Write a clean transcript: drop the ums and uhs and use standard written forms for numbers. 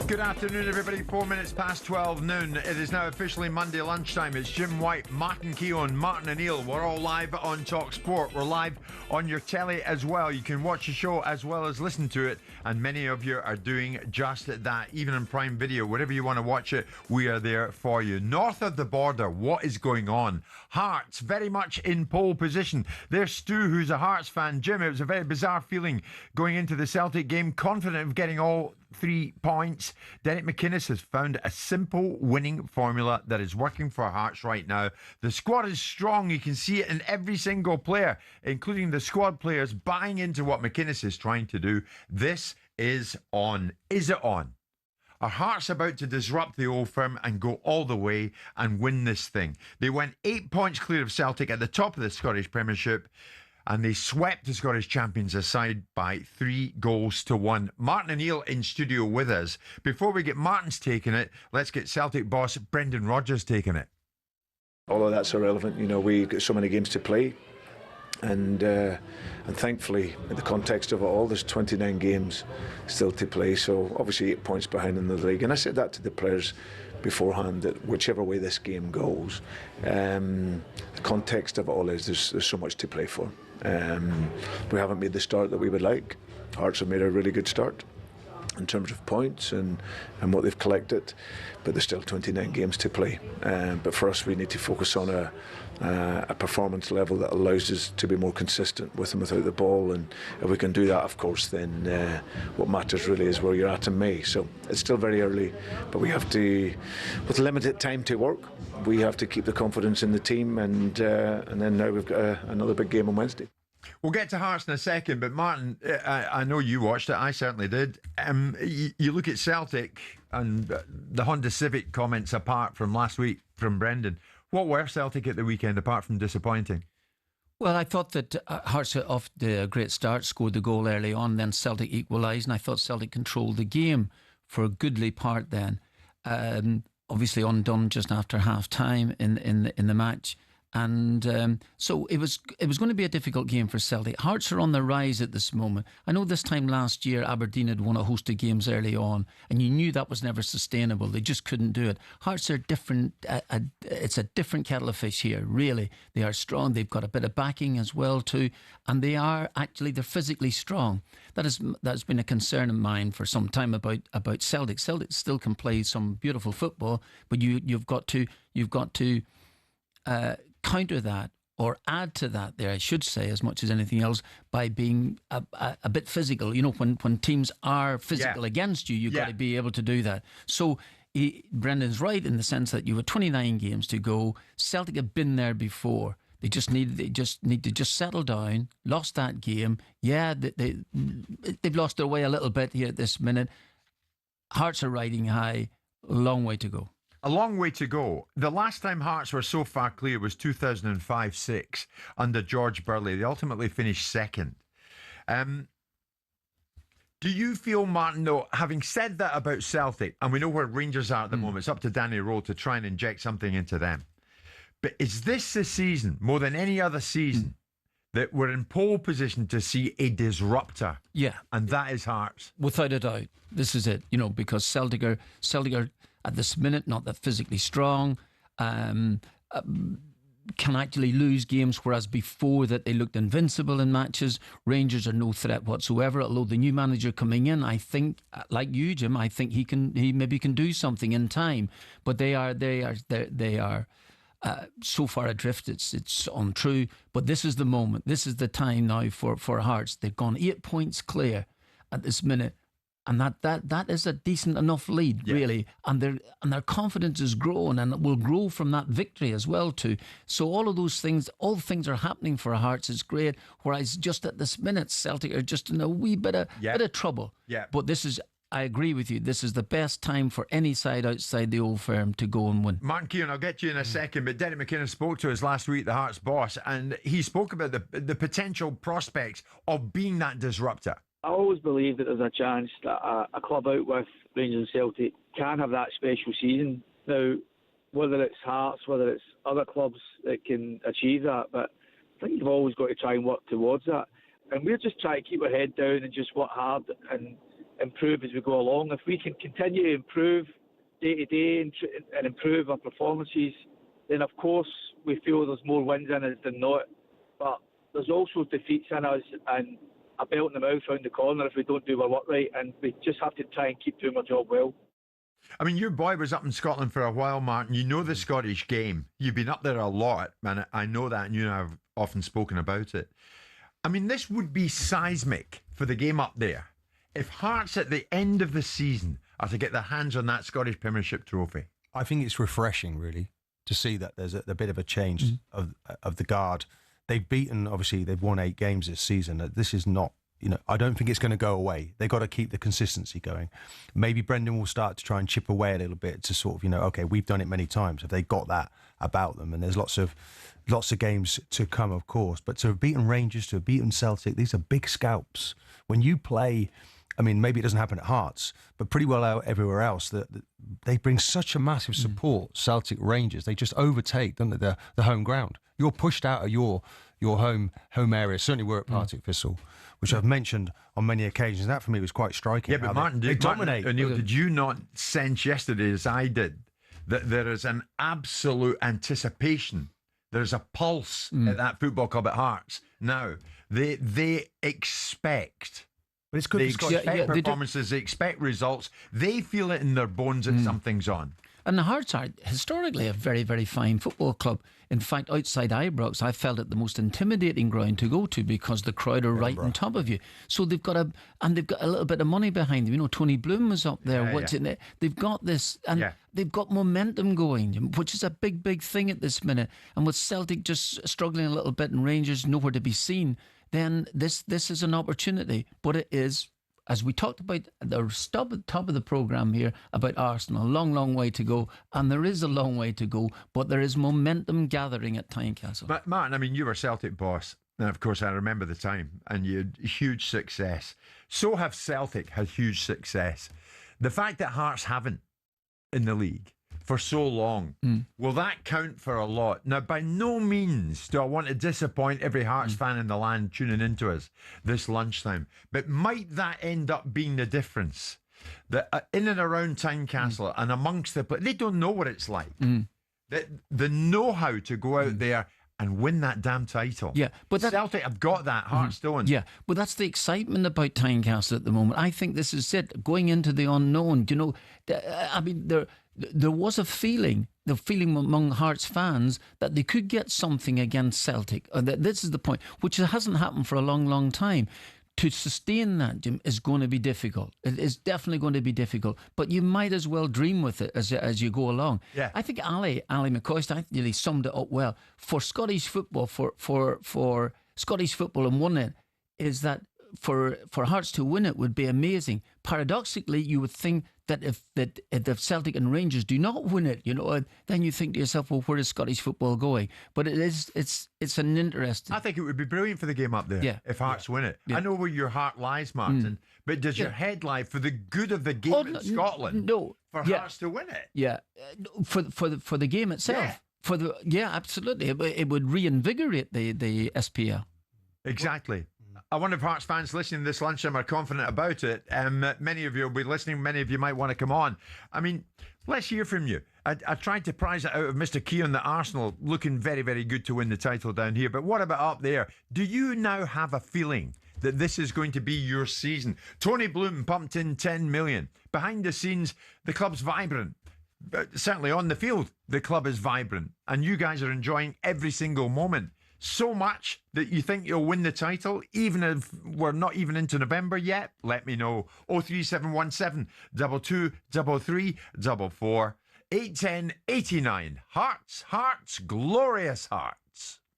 Good afternoon, everybody. 4 minutes past 12 noon. It is now officially Monday lunchtime. It's Jim White, Martin Keown, Martin O'Neill. We're all live on talkSPORT. We're live on your telly as well. You can watch the show as well as listen to it. And many of you are doing just that, even in Prime Video. Wherever you want to watch it, we are there for you. North of the border, what is going on? Hearts very much in pole position. There's Stu, who's a Hearts fan. Jim, it was a very bizarre feeling going into the Celtic game, confident of getting all 3 points. Derek McInnes has found a simple winning formula that is working for Hearts right now. The squad is strong. You can see it in every single player, including the squad players, buying into what McInnes is trying to do. This is on. Is it on? Are Hearts about to disrupt the old firm and go all the way and win this thing? They went 8 points clear of Celtic at the top of the Scottish Premiership, and they swept the Scottish champions aside by 3-1. Martin O'Neill in studio with us. Before we get Martin's taking it, let's get Celtic boss Brendan Rodgers taking it. Although that's irrelevant, we've got so many games to play, and thankfully, in the context of it all, there's 29 games still to play. So obviously 8 points behind in the league, and I said that to the players beforehand, that whichever way this game goes, the context of it all is there's so much to play for. We haven't made the start that we would like. Hearts have made a really good start in terms of points and what they've collected, but there's still 29 games to play. But for us, we need to focus on a performance level that allows us to be more consistent with and without the ball, and if we can do that, of course, then what matters really is where you're at in May. So it's still very early, but we have to, with limited time to work, we have to keep the confidence in the team, and then now we've got another big game on Wednesday. We'll get to Hearts in a second, but Martin, I know you watched it. I certainly did. You look at Celtic and the Honda Civic comments apart from last week from Brendan. What were Celtic at the weekend apart from disappointing? Well, I thought that Hearts got off to a great start, scored the goal early on, then Celtic equalised, and I thought Celtic controlled the game for a goodly part then. Obviously undone just after half time in the match. And so it was going to be a difficult game for Celtic. Hearts are on the rise at this moment. I know this time last year Aberdeen had won a host of games early on, and you knew that was never sustainable. They just couldn't do it. Hearts are different. It's a different kettle of fish here, really. They are strong. They've got a bit of backing as well too, and they're physically strong. That has been a concern of mine for some time about Celtic. Celtic still can play some beautiful football, but you've got to counter that, or add to that there, I should say, as much as anything else, by being a bit physical. When teams are physical against you, you've got to be able to do that. So Brendan's right in the sense that you have 29 games to go. Celtic have been there before. They just need to settle down. Lost that game. Yeah, they've lost their way a little bit here at this minute. Hearts are riding high. A long way to go. A long way to go. The last time Hearts were so far clear was 2005-06 under George Burley. They ultimately finished second. Do you feel, Martin, though, having said that about Celtic, and we know where Rangers are at the moment, it's up to Danny Rowe to try and inject something into them. But is this the season, more than any other season, that we're in pole position to see a disruptor? Yeah. And that is Hearts. Without a doubt. This is it, because Celtic are at this minute not that physically strong, can actually lose games, whereas before that they looked invincible in matches. Rangers are no threat whatsoever, although the new manager coming in, I think, like you, Jim, I think he maybe can do something in time, but they are so far adrift, it's untrue. But this is the moment, this is the time now for Hearts. They've gone 8 points clear at this minute, and that is a decent enough lead, really. And their confidence is growing, and it will grow from that victory as well too. So all things are happening for Hearts. It's great. Whereas just at this minute, Celtic are just in a wee bit of trouble. Yeah. But this is, I agree with you, this is the best time for any side outside the old firm to go and win. Martin Keown, I'll get you in a second, but Derek McInnes spoke to us last week, the Hearts boss, and he spoke about the potential prospects of being that disruptor. I always believe that there's a chance that a club out with Rangers and Celtic can have that special season. Now, whether it's Hearts, whether it's other clubs that can achieve that, but I think you've always got to try and work towards that. And we're just trying to keep our head down and just work hard and improve as we go along. If we can continue to improve day to day and improve our performances, then of course we feel there's more wins in us than not. But there's also defeats in us and a belt in the mouth round the corner if we don't do our work right, and we just have to try and keep doing our job well. I mean, your boy was up in Scotland for a while, Martin. You know the Scottish game. You've been up there a lot, and I know that, and you and I have often spoken about it. I mean, this would be seismic for the game up there if Hearts at the end of the season are to get their hands on that Scottish Premiership trophy. I think it's refreshing, really, to see that there's a bit of a change of the guard. They've won 8 games this season. This is not, I don't think it's going to go away. They've got to keep the consistency going. Maybe Brendan will start to try and chip away a little bit to sort of, okay, we've done it many times. Have they got that about them? And there's lots of games to come, of course. But to have beaten Rangers, to have beaten Celtic, these are big scalps. When you play, I mean, maybe it doesn't happen at Hearts, but pretty well out everywhere else, that they bring such a massive support. Celtic Rangers, they just overtake, don't they, the home ground. You're pushed out of your home area. Certainly we're at Partick Thistle, which I've mentioned on many occasions. That for me was quite striking. Yeah, but Martin, they dominate. O'Neill, did you not sense yesterday, as I did, that there is an absolute anticipation? There's a pulse at that football club at Hearts. Now, they expect. But it's good. They expect performances. They expect results. They feel it in their bones that something's on. And the Hearts are historically a very, very fine football club. In fact, outside Ibrox, I felt it the most intimidating ground to go to because the crowd are right on top of you. So they've got a little bit of money behind them. Tony Bloom was up there. They've got this, and they've got momentum going, which is a big, big thing at this minute. And with Celtic just struggling a little bit and Rangers nowhere to be seen, then this is an opportunity. But it is, as we talked about at the top of the programme here about Arsenal, a long, long way to go. And there is a long way to go, but there is momentum gathering at Tynecastle. But Martin, I mean, you were Celtic boss. And of course, I remember the time, and you had huge success. So have Celtic had huge success. The fact that Hearts haven't in the league for so long, will that count for a lot? Now, by no means do I want to disappoint every Hearts fan in the land tuning into us this lunchtime, but might that end up being the difference? That in and around Tynecastle and amongst the players, they don't know what it's like. The know-how to go out there and win that damn title. Yeah, but Celtic have got that. Hearts don't. Yeah, but that's the excitement about Tynecastle at the moment. I think this is it, going into the unknown. I mean, there was a feeling, the feeling among Hearts fans that they could get something against Celtic. This is the point, which hasn't happened for a long, long time. To sustain that, Jim, is going to be difficult. It is definitely going to be difficult. But you might as well dream with it as you go along. Yeah. I think Ali McCoist really summed it up well. For Scottish football, for Scottish football on one end, is that for Hearts to win it would be amazing. Paradoxically, you would think that if Celtic and Rangers do not win it, then you think to yourself, well, where is Scottish football going? But it's an interesting. I think it would be brilliant for the game up there if Hearts win it. I know where your heart lies, Martin, but does your head lie for the good of the game in Scotland? No, for Hearts to win it. Yeah, for the game itself. Absolutely, it would reinvigorate the SPL. Exactly. I wonder if Hearts fans listening this lunchtime are confident about it. Many of you will be listening. Many of you might want to come on. I mean, let's hear from you. I tried to prize it out of Mr. Keown that Arsenal looking very, very good to win the title down here. But what about up there? Do you now have a feeling that this is going to be your season? Tony Bloom pumped in 10 million. Behind the scenes, the club's vibrant. But certainly on the field, the club is vibrant. And you guys are enjoying every single moment. So much that you think you'll win the title, even if we're not even into November yet? Let me know. 03717 2233 44 810 89. Hearts, glorious Hearts.